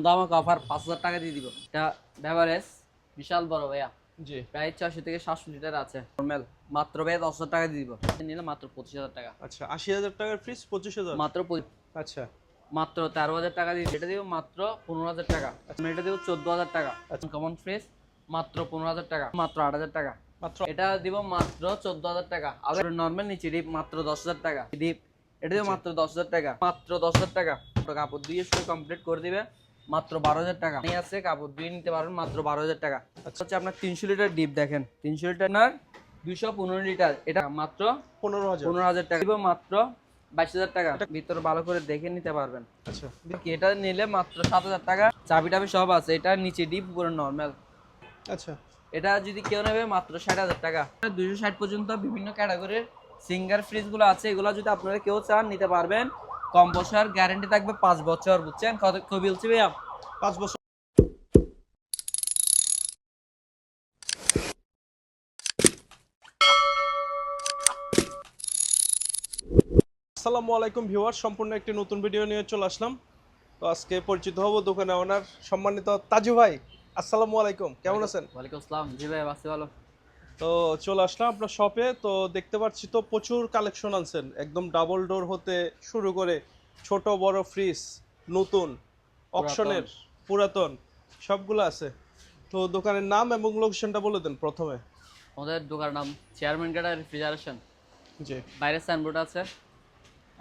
দামাক offer 5000 টাকা দিয়ে দিব। এটা বেভারেজ বিশাল বড় ভাইয়া, জি প্রায় 600 থেকে 700 লিটার আছে। নরমাল মাত্র ভাই 10000 টাকা দিয়ে দিব। নিলে মাত্র 25000 টাকা। আচ্ছা ৮০,০০০ টাকার ফ্রিজ ২৫,০০০ মাত্র আচ্ছা মাত্র 13000 টাকা দিয়ে এটা দিব মাত্র 15000 টাকা। এটা দিব 14000 টাকা। আচ্ছা কমন ফ্রিজ মাত্র 15000 টাকা, মাত্র 8000 টাকা। মাত্র এটা দিব মাত্র 14000 টাকা। আবার নরমাল নিচে ডিপ মাত্র 10000 টাকা। ডিপ এটা দিব মাত্র 10000 টাকা, মাত্র 10000 টাকা। কাপড় দিয়ে শুধু কমপ্লিট করে দিবে মাত্র 12000 টাকা। এই আছে কাপড় দিয়ে নিতে পারবেন মাত্র 12000 টাকা। আচ্ছা হচ্ছে আপনার 300 লিটার ডিপ দেখেন, 300 লিটার না 215 লিটার, এটা মাত্র ১৫,০০০ টাকা দিব, মাত্র 22000 টাকা। ভিতরে ভালো করে দেখে নিতে পারবেন। আচ্ছা কি এটা নিলে মাত্র 7000 টাকা। চাবি টাবি সব আছে। এটা নিচে ডিপ উপরে নরমাল। আচ্ছা এটা যদি কেউ নেবে মাত্র 60000 টাকা। 260 পর্যন্ত বিভিন্ন ক্যাটাগরির সিঙ্গার ফ্রিজ গুলো আছে, এগুলো যদি আপনারা কেউ চান নিতে পারবেন। কম বছর গ্যারান্টি থাকবে 5 বছর। বুঝছেন কত বলছি ভাইয়া? ৫ বছর। আসসালামু আলাইকুম ভিউয়ার, সম্পূর্ণ একটি নতুন ভিডিও নিয়ে চলে আসলাম। তো আজকে পরিচিত হব দোকানে ওনার সম্মানিত তাজু ভাই। আসসালামু আলাইকুম, কেমন আছেন? ওয়ালাইকুম আসসালাম। জি ভাই বাসি ভালো। তো চলে আসলাম আপনার শপে। তো দেখতে পাচ্ছি তো প্রচুর কালেকশন আনছেন, একদম ডাবল ডোর হতে শুরু করে ছোট বড় ফ্রিজ, নতুন অপশনের, পুরাতন সবগুলো আছে। তো দোকানের নাম এবং লোকেশনটা বলে দেন প্রথমে। আমাদের দোকানের নাম চেয়ারম্যান গেট রেফ্রিজারেশন। জি বাইরে সাইনবোর্ড আছে।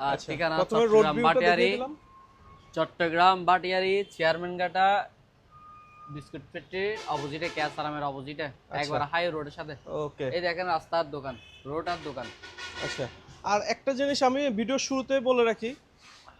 আর আচ্ছা, ঠিকানা প্রথমে রোড চট্টগ্রাম ভিউটা দেখিয়ে বাটিয়ারি। দিলাম। চট্টগ্রাম বাটিয়ারি চেয়ারম্যান গাটা বিস্কুট ফ্যাক্টরির অপোজিটে, ক্যাশ আরামের অপোজিটে, একবার হাই রোডের সাথে। ওকে এই দেখেন রাস্তার দোকান, রোড আর দোকান। আচ্ছা, আর একটা জিনিস আমি ভিডিও শুরুতে বলে রাখি,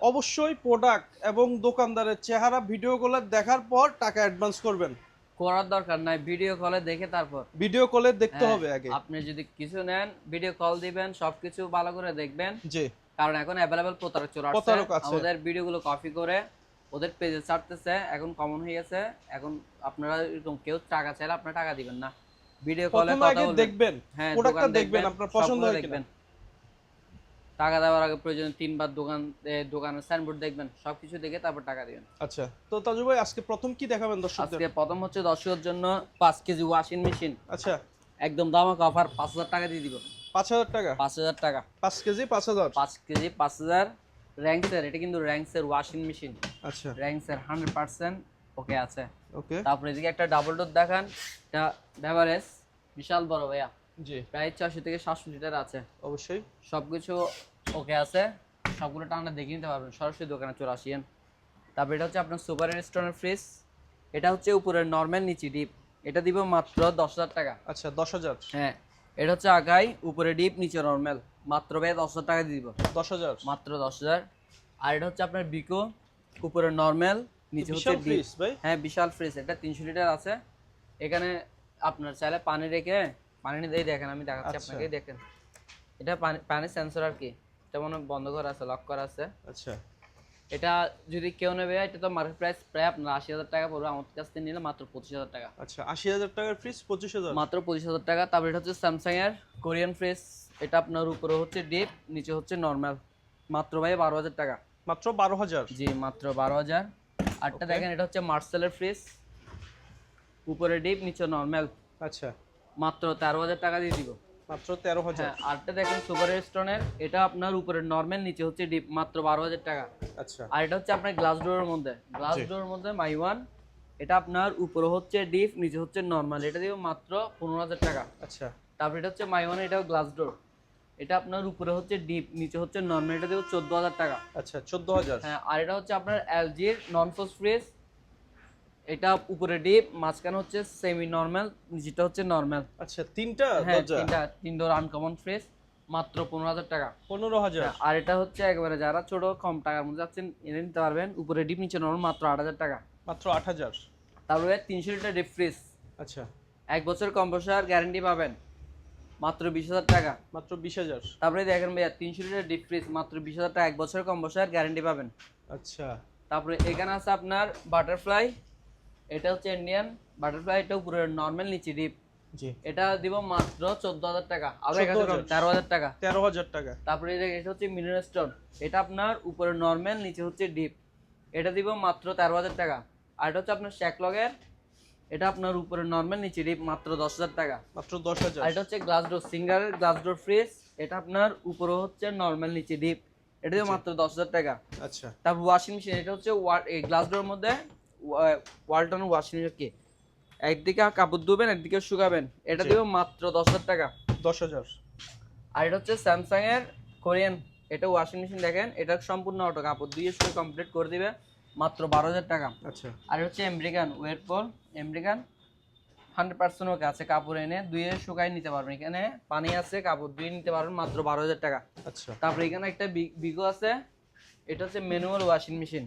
অবশ্যই প্রোডাক্ট এবং দোকানদারের চেহারা ভিডিওগুলো দেখার পর টাকা অ্যাডভান্স করবেন। করার দরকার নাই, ভিডিও কলে দেখে তারপর। ভিডিও কলে দেখতে হ্যাঁ, হবে আগে। আপনি যদি কিছু নেন ভিডিও কল দিবেন, সবকিছু ভালো করে দেখবেন। জি কারণ এখন অ্যাভেলেবল প্রতারক চোর আসছে। প্রতারক আছে। আমাদের ভিডিওগুলো কপি করে ওদের পেজে ছাড়তেছে, এখন কমন হয়ে গেছে। এখন আপনারা এরকম কেউ টাকা চাইলে আপনারা টাকা দিবেন না, ভিডিও কলে প্রথমে কথা আগে বলবেন। দেখবেন, হ্যাঁ, প্রোডাক্টটা দোকান দেখবেন আপনার পছন্দ হয় কিনা। টাকা দেওয়ার আগে প্রয়োজন 3 বার দোকানের সাইনবোর্ড দেখবেন, সবকিছু দেখে তারপর টাকা দিবেন। আচ্ছা, তো তাজু ভাই আজকে প্রথম কি দেখাবেন দর্শকদের? আজকে প্রথম হচ্ছে দর্শকের জন্য 5 কেজি ওয়াশিং মেশিন। আচ্ছা, একদম দামাক অফার 5000 টাকা দিয়ে দিব। ৫,০০০ টাকা। 5000 টাকা। ৫ কেজি ৫,০০০। 5 কেজি 5000। র্যাঙ্কসের, এটা কিন্তু র্যাঙ্কসের ওয়াশিং মেশিন। আচ্ছা র্যাঙ্কসের 100% ওকে আছে। ওকে তারপরে এদিকে একটা ডাবল ডোর দেখান। এটা বেভারেজ বিশাল বড় ভাইয়া, জি প্রায় 600 থেকে 700 লিটার আছে। অবশ্যই। সবকিছু ওকে আছে। সবগুলো টানা দেখে নিতে পারবেন, সরাসরি দোকানে চলে আসেন। তারপর এটা হচ্ছে আপনার সুপার স্টোনের ফ্রিজ। এটা হচ্ছে উপরের নরমাল, নিচে ডিপ। এটা দিব মাত্র 10000 টাকা। আচ্ছা ১০,০০০। হ্যাঁ, এটা হচ্ছে আগাই উপরে ডিপ নিচে নরমাল, মাত্র ভাই 10000 টাকা দিয়ে দিব। ১০,০০০ মাত্র 10000। আর এটা হচ্ছে আপনার বিকো, উপরে নরমাল নিচে হচ্ছে বিশাল ডিপ। ফ্রিজ ভাই। হ্যাঁ, বিশাল ফ্রিজ। এটা 300 লিটার আছে। এখানে আপনার চাইলে পানি রেখে পানি নিয়ে দেখেন, আমি দেখাচ্ছি আচ্ছা। আপনাকে, দেখেন। এটা পানি সেন্সর আর কি। এটা মনে হয় বন্ধ করা আছে, লক করা আছে। আচ্ছা এটা যদি কেউ নেবে, এটা তো মার্কেট প্রাইস প্রায় আপনার 80000 টাকা পড়বে। আমার কাছ থেকে নিলে মাত্র 25000 টাকা। আচ্ছা ৮০,০০০ টাকার ফ্রিজ ২৫,০০০। মাত্র 25000 টাকা। তারপর এটা হচ্ছে স্যামসাং এর কোরিয়ান ফ্রিজ। এটা আপনার উপরে হচ্ছে ডিপ, নিচে হচ্ছে নরমাল, মাত্র ভাই 12000 টাকা। মাত্র ১২,০০০। জি মাত্র 12000। আরটা Okay. দেখেন, এটা হচ্ছে মার্সেলের ফ্রিজ, উপরে ডিপ নিচে নরমাল, আচ্ছা মাত্র 13000 টাকা দিয়ে দিব। মাত্র ১৩,০০০। হ্যাঁ, আরটা দেখেন সুপার স্টোনের, এটা আপনার উপরে নরমাল নিচে হচ্ছে ডিপ, মাত্র 12000 টাকা। আচ্ছা আর এটা হচ্ছে আপনার গ্লাস ডোরের মধ্যে, গ্লাস জি। ডোরের মধ্যে মাই ওয়ান। এটা আপনার উপরে হচ্ছে ডিপ নিচে হচ্ছে নরমাল, এটা দিব মাত্র 15000 টাকা। আচ্ছা তারপর এটা হচ্ছে মাই ওয়ান, এটাও গ্লাস ডোর। এটা আপনার উপরে হচ্ছে ডিপ নিচে হচ্ছে নরমাল, এটা দিব 14000 টাকা। আচ্ছা ১৪,০০০। হ্যাঁ, আর এটা হচ্ছে আপনার এলজির নন ফোর্স ফ্রিজ। এটা উপরে ডিপ, মাঝখানে হচ্ছে সেমি নরমাল, নিচেটা হচ্ছে নরমাল। আচ্ছা তিনটা হ্যাঁ, দরজা। তিন ডোর আনকমন ফ্রিজ, মাত্র 15000 টাকা। ১৫,০০০। হ্যাঁ, আর এটা হচ্ছে একেবারে যারা ছোট কম টাকার মধ্যে যাচ্ছেন এনে নিতে পারবেন। উপরে ডিপ নিচে নরমাল, মাত্র 8000 টাকা। মাত্র ৮,০০০। তারপরে 300 লিটার ডিপ ফ্রিজ, আচ্ছা 1 বছর কম্প্রেসার গ্যারান্টি পাবেন, মাত্র 20000 টাকা। মাত্র ২০,০০০। তারপরে দেখেন ভাইয়া 300 লিটার ডিপ ফ্রিজ, মাত্র 20000 টাকা, 1 বছর কম্প্রেসার গ্যারান্টি পাবেন। আচ্ছা তারপরে এখানে আছে আপনার বাটারফ্লাই। এটা হচ্ছে ইন্ডিয়ান বাটারফ্লাই, এটা উপরে নরমাল নিচে ডিপ। জি এটা দিব মাত্র 14000 টাকা, আর 14,000 13000 টাকা। ১৩,০০০ টাকা। তারপরে এটা হচ্ছে মিনারেল স্টোন। এটা আপনার উপরে নরমাল নিচে হচ্ছে ডিপ। এটা দিব মাত্র 13000 টাকা। আর এটা হচ্ছে আপনার শ্যাকলগের, এটা আপনার উপরে নরমাল নিচে ডিপ মাত্র 10,000 টাকা। মাত্র 10,000। আর এটা হচ্ছে গ্লাস ডোর সিঙ্গারের গ্লাস ডোর ফ্রিজ, এটা আপনার উপরে হচ্ছে নরমাল নিচে ডিপ, এটা দিয়ে মাত্র 10,000 টাকা। আচ্ছা তারপর ওয়াশিং মেশিন, এটা হচ্ছে গ্লাস ডোর মধ্যে ওয়ালটন ওয়াশিং মেশিন, কি একদিকে কাপড় ধুবেন একদিকে শুকাবেন, এটা দিয়েও মাত্র 10,000 টাকা। 10,000। আর এটা হচ্ছে স্যামসাং এর কোরিয়ান, এটা ওয়াশিং মেশিন দেখেন, এটা সম্পূর্ণ অটো, কাপড় ধুয়ে শুয়ে কমপ্লিট করে দিবে মাত্র 12,000 টাকা। আচ্ছা আর হচ্ছে আমেরিকান ওয়েরপুল, আমেরিকান 100% ওকে আছে, কাপড় এনে ধুয়ে শুকাই নিতে পারবেন, এখানে পানি আছে, কাপড় ধুয়ে নিতে পারবেন মাত্র 12,000 টাকা। আচ্ছা তারপরে এখানে একটা বিগো আছে, এটা হচ্ছে manual washing machine,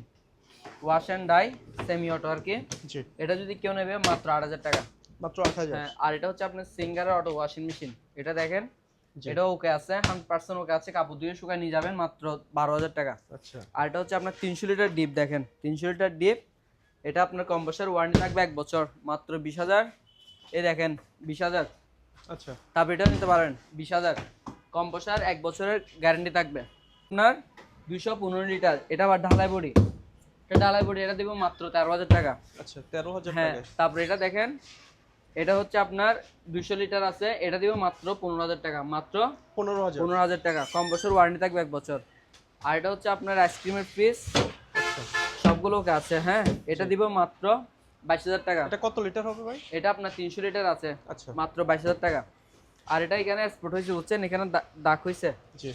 wash and dry semi auto আর কি, জি এটা যদি কেউ নেবে মাত্র 8,000 টাকা। মাত্র 8,000। হ্যাঁ, আর এটা হচ্ছে আপনার সিঙ্গারের অটো ওয়াশিং মেশিন, এটা দেখেন, জি। এটা ওকে আছে, 100% ওকে আছে, কাপড় ধুয়ে শুকায় নিয়ে যাবেন মাত্র 12,000 টাকা। আচ্ছা আর এটা হচ্ছে আপনার 300 লিটার ডিপ, দেখেন 300 লিটার ডিপ, এটা আপনার কম্প্রেসার ওয়ারেন্টি থাকবে 1 বছর, মাত্র 20,000। এই দেখেন 20,000। আচ্ছা তারপর এটা নিতে পারেন 20,000, কম্প্রেসার 1 বছরের গ্যারান্টি থাকবে। আপনার 215 লিটার, এটা আবার ঢালাই বডি, এটা ঢালাই বডি, এটা দেবো মাত্র 13,000 টাকা। আচ্ছা 13,000 হ্যাঁ, টাকা। তারপরে এটা দেখেন, এটা হচ্ছে আপনার 200 লিটার আছে, এটা দিব মাত্র 15,000 টাকা, মাত্র 15,000। 15,000 টাকা, কম্প্রেসার ওয়ারেন্টি থাকবে 1 বছর। আর এটা হচ্ছে আপনার আইসক্রিমের ফ্রিজ, আচ্ছা সবগুলো ওকে আছে। হ্যাঁ, এটা দিব মাত্র 22,000 টাকা। এটা কত লিটার হবে ভাই? এটা আপনার 300 লিটার আছে, আচ্ছা মাত্র 22,000 টাকা। আর এটা এখানে এক্সপোর্ট হয়েছে, বুঝছেন, এখানে দাগ হয়েছে, জি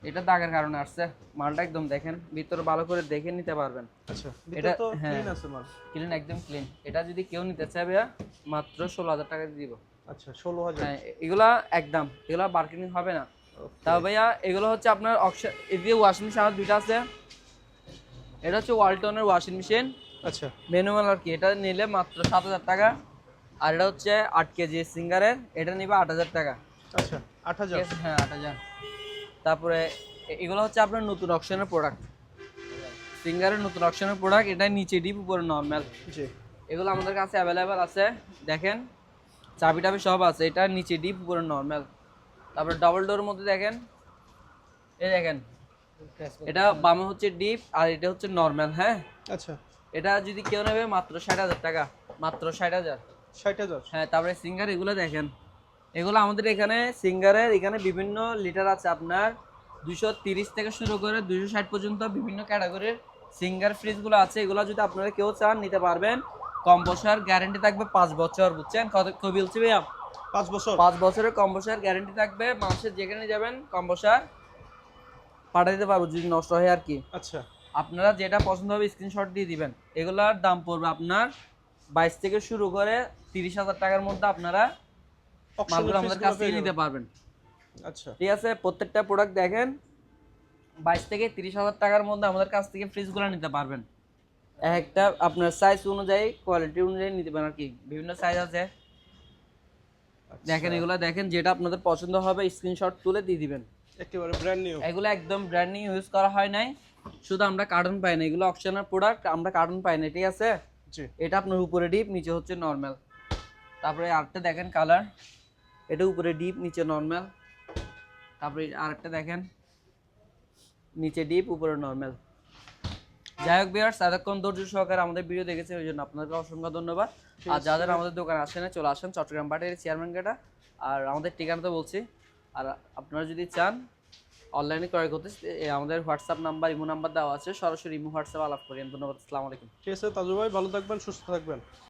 এটা দাগের কারণে আসছে। মালটা একদম দেখেন, ভিতরে ভালো করে দেখে নিতে পারবেন, আচ্ছা এটা এটা তো হ্যাঁ ক্লিন আছে মাল। ক্লিন, একদম ক্লিন। এটা যদি কেউ নিতে চায় ভাইয়া মাত্র 16,000 টাকা দিয়ে দিব। আচ্ছা 16,000। হ্যাঁ, এগুলা একদম, এগুলা বার্গেনিং হবে না। তাও ভাইয়া এগুলো হচ্ছে আপনার অপশন, এদিকে ওয়াশিং মেশিন আমার দুইটা আছে, এটা হচ্ছে ওয়ালটনের ওয়াশিং মেশিন আচ্ছা ম্যানুয়াল আর কি, এটা নিলে মাত্র 7,000 টাকা। আর এটা হচ্ছে 8 কেজি সিঙ্গারের, এটা নিবে 8,000 টাকা। আচ্ছা ঠিক 8,000। আছে, হ্যাঁ 8,000। তারপরে এগুলো হচ্ছে আপনার নতুন অকশনের প্রোডাক্ট, সিঙ্গারের নতুন অকশনের প্রোডাক্ট, এটা নিচে ডিপ উপরে নর্মাল, জি এগুলো আমাদের কাছে অ্যাভেলেবেল আছে। দেখেন চাবি টাবি সব আছে, এটা নিচে ডিপ উপরে নর্মাল। তারপরে ডাবল ডোর মধ্যে দেখেন, এই দেখেন, এটা বামে হচ্ছে ডিপ আর এটা হচ্ছে নর্মাল। হ্যাঁ, আচ্ছা এটা যদি কেউ নেবে মাত্র 60,000 টাকা, মাত্র 60,000। 60,000। হ্যাঁ, তারপরে সিঙ্গার এগুলো দেখেন, এগুলো আমাদের এখানে সিঙ্গারের এখানে বিভিন্ন লিটার আছে, আপনার 230 থেকে শুরু করে 260 পর্যন্ত বিভিন্ন ক্যাটাগরির সিঙ্গার ফ্রিজগুলো আছে। এগুলো যদি আপনারা কেউ চান নিতে পারবেন, কম্প্রেসার গ্যারান্টি থাকবে 5 বছর, বুঝছেন কত বলছি ভাইয়া, 5 বছর। 5 বছরের কম্প্রেসার গ্যারান্টি থাকবে, মানুষের যেখানে যাবেন কম্প্রেসার পাঠিয়ে দিতে পারবো যদি নষ্ট হয় আর কি। আচ্ছা আপনারা যেটা পছন্দ হবে স্ক্রিনশট দিয়ে দিবেন। এগুলার দাম পড়বে আপনার 22 থেকে শুরু করে 30,000 টাকার মধ্যে, আপনারা মালগুলো আমাদের কাছ থেকে নিতে পারবেন। আচ্ছা ঠিক আছে, প্রত্যেকটা প্রোডাক্ট দেখেন 22 থেকে 30,000 টাকার মধ্যে আমাদের কাছ থেকে ফ্রিজগুলো নিতে পারবেন। একটা আপনার সাইজ অনুযায়ী কোয়ালিটি অনুযায়ী নিতে পারেন আর কি, বিভিন্ন সাইজ আছে। দেখেন এগুলো দেখেন, যেটা আপনাদের পছন্দ হবে স্ক্রিনশট তুলে দিয়ে দিবেন। একেবারে ব্র্যান্ড নিউ। এগুলো একদম ব্র্যান্ড নিউ ইউজ করা হয় নাই, শুধু আমরা কার্টন পাই না, এগুলো অকশনের প্রোডাক্ট, আমরা কার্টন পাই না। ঠিক আছে, জি এটা আপনার উপরে ডিপ নিচে হচ্ছে নর্মাল। তারপরে আরেকটা দেখেন কালার, এটা উপরে ডিপ নিচে নর্মাল। তারপরে আরেকটা দেখেন, নিচে ডিপ উপরে নর্মাল। যাই হোক ভিউয়ার্স, এতক্ষণ ধৈর্য সহকারে আমাদের ভিডিও দেখেছেন ওই জন্য আপনাদেরকে অসংখ্য ধন্যবাদ। আর যাদের আমাদের দোকানে আসেন চলে আসেন, চট্টগ্রাম বাটারি চেয়ারম্যান গেটা। আর আমাদের ঠিকানা তো বলছি, আর আপনারা যদি চান অনলাইনে ক্রয় করতে, আমাদের হোয়াটসঅ্যাপ নাম্বার ইমো নাম্বার দেওয়া আছে, সরাসরি ইমো হোয়াটসঅ্যাপ আলাপ করেন। ধন্যবাদ, আসসালামু আলাইকুম। ঠিক আছে তাজু ভাই, ভালো থাকবেন, সুস্থ থাকবেন।